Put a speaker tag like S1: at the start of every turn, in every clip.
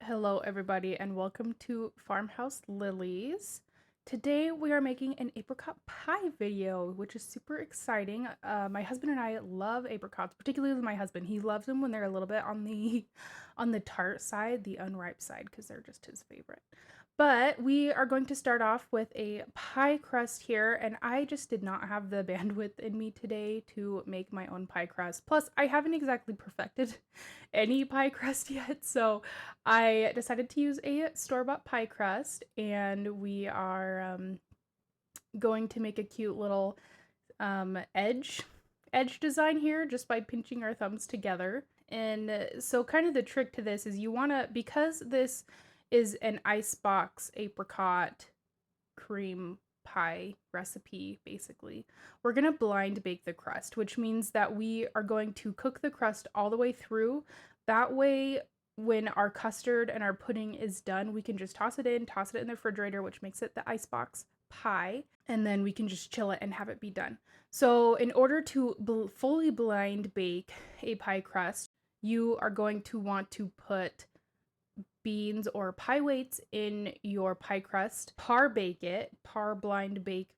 S1: Hello everybody and welcome to Farmhouse Lilies. Today we are making an apricot pie video, which is super exciting. My husband and I love apricots, particularly my husband. He loves them when they're a little bit on the tart side, the unripe side, because they're just his favorite. But we are going to start off with a pie crust here, and I just did not have the bandwidth in me today to make my own pie crust. Plus, I haven't exactly perfected any pie crust yet, so I decided to use a store-bought pie crust, and we are going to make a cute little edge design here just by pinching our thumbs together. And so kind of the trick to this is you want to, because this is an icebox apricot cream pie recipe, basically, we're going to blind bake the crust, which means that we are going to cook the crust all the way through. That way, when our custard and our pudding is done, we can just toss it in the refrigerator, which makes it the icebox pie, and then we can just chill it and have it be done. So in order to fully blind bake a pie crust, you are going to want to put beans or pie weights in your pie crust, par blind bake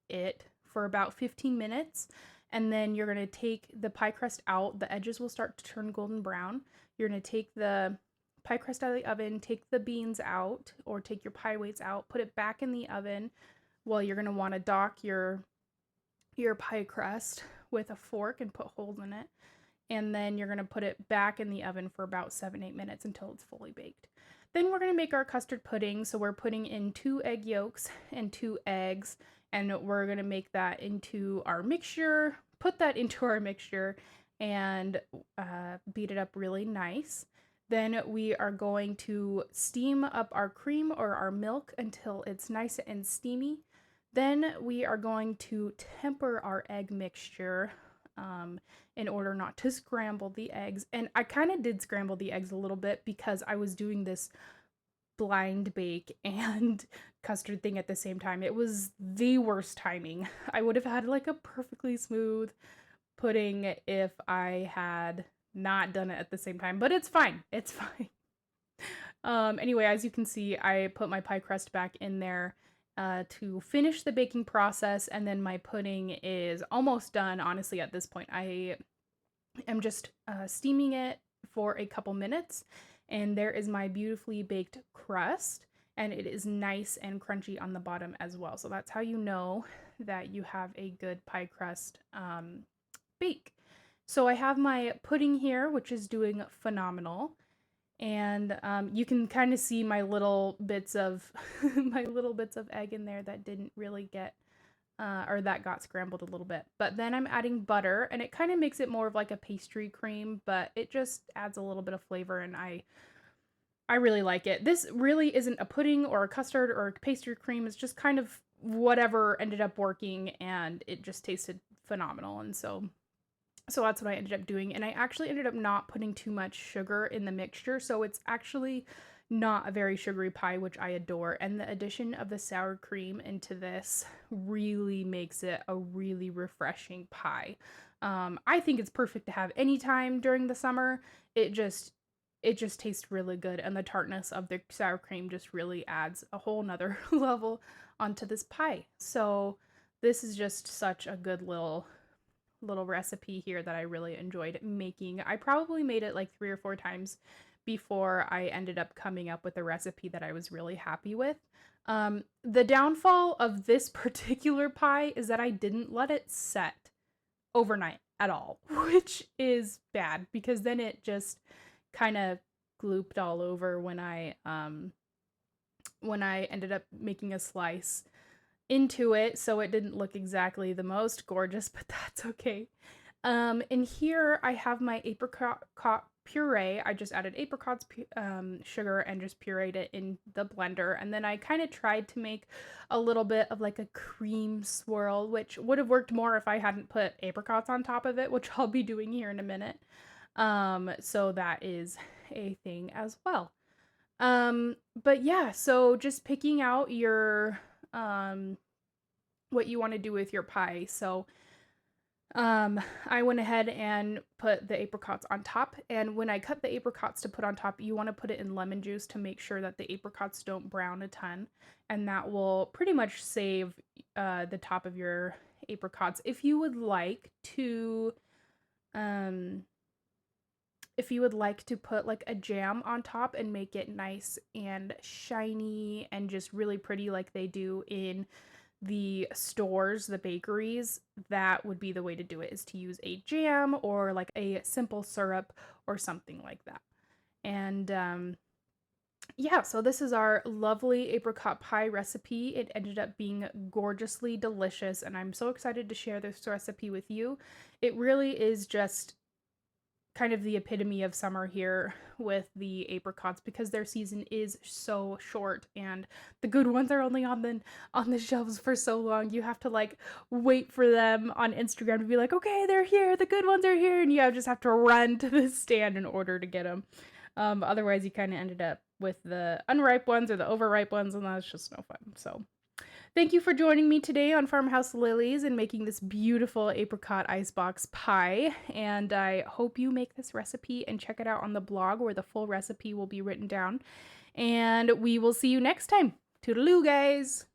S1: it for about 15 minutes, and then you're going to take the pie crust out. The edges will start to turn golden brown. You're going to take the pie crust out of the oven, take the beans out, or take your pie weights out, put it back in the oven. Well, you're going to want to dock your pie crust with a fork and put holes in it. And then you're going to put it back in the oven for about 7-8 minutes until it's fully baked. Then we're going to make our custard pudding. So we're putting in 2 egg yolks and 2 eggs, and we're going to make that into our mixture, put that into our mixture, and beat it up really nice. Then we are going to steam up our cream or our milk until it's nice and steamy. Then we are going to temper our egg mixture in order not to scramble the eggs. And I kind of did scramble the eggs a little bit because I was doing this blind bake and custard thing at the same time. It was the worst timing. I would have had like a perfectly smooth pudding if I had not done it at the same time, but it's fine. It's fine. Anyway, as you can see, I put my pie crust back in there to finish the baking process, and then my pudding is almost done. Honestly, at this point, I am just steaming it for a couple minutes, and there is my beautifully baked crust, and it is nice and crunchy on the bottom as well. So that's how you know that you have a good pie crust bake. So I have my pudding here, which is doing phenomenal. And you can kind of see my little bits of egg in there that didn't really get or that got scrambled a little bit. But then I'm adding butter, and it kind of makes it more of like a pastry cream, but it just adds a little bit of flavor, and I really like it. This really isn't a pudding or a custard or a pastry cream. It's just kind of whatever ended up working, and it just tasted phenomenal. And so that's what I ended up doing. And I actually ended up not putting too much sugar in the mixture. So it's actually not a very sugary pie, which I adore. And the addition of the sour cream into this really makes it a really refreshing pie. I think it's perfect to have anytime during the summer. It just tastes really good. And the tartness of the sour cream just really adds a whole nother level onto this pie. So this is just such a good little recipe here that I really enjoyed making. I probably made it like 3 or 4 times before I ended up coming up with a recipe that I was really happy with. The downfall of this particular pie is that I didn't let it set overnight at all, which is bad because then it just kind of glooped all over when I ended up making a slice into it, so it didn't look exactly the most gorgeous, but that's okay. And here I have my apricot puree. I just added apricots, sugar, and just pureed it in the blender. And then I kind of tried to make a little bit of like a cream swirl, which would have worked more if I hadn't put apricots on top of it, which I'll be doing here in a minute. So that is a thing as well. But yeah, so just picking out your what you want to do with your pie. So I went ahead and put the apricots on top. And when I cut the apricots to put on top, you want to put it in lemon juice to make sure that the apricots don't brown a ton. And that will pretty much save the top of your apricots. Um, if you would like to put like a jam on top and make it nice and shiny and just really pretty like they do in the stores, the bakeries, that would be the way to do it, is to use a jam or like a simple syrup or something like that. And yeah, so this is our lovely apricot pie recipe. It ended up being gorgeously delicious, and I'm so excited to share this recipe with you. It really is just kind of the epitome of summer here with the apricots because their season is so short and the good ones are only on the shelves for so long. You have to like wait for them on Instagram to be like, okay, they're here, the good ones are here, and you just have to run to the stand in order to get them. Otherwise, you kind of ended up with the unripe ones or the overripe ones, and that's just no fun. So thank you for joining me today on Farmhouse Lilies and making this beautiful apricot icebox pie. And I hope you make this recipe and check it out on the blog where the full recipe will be written down. And we will see you next time. Toodaloo, guys!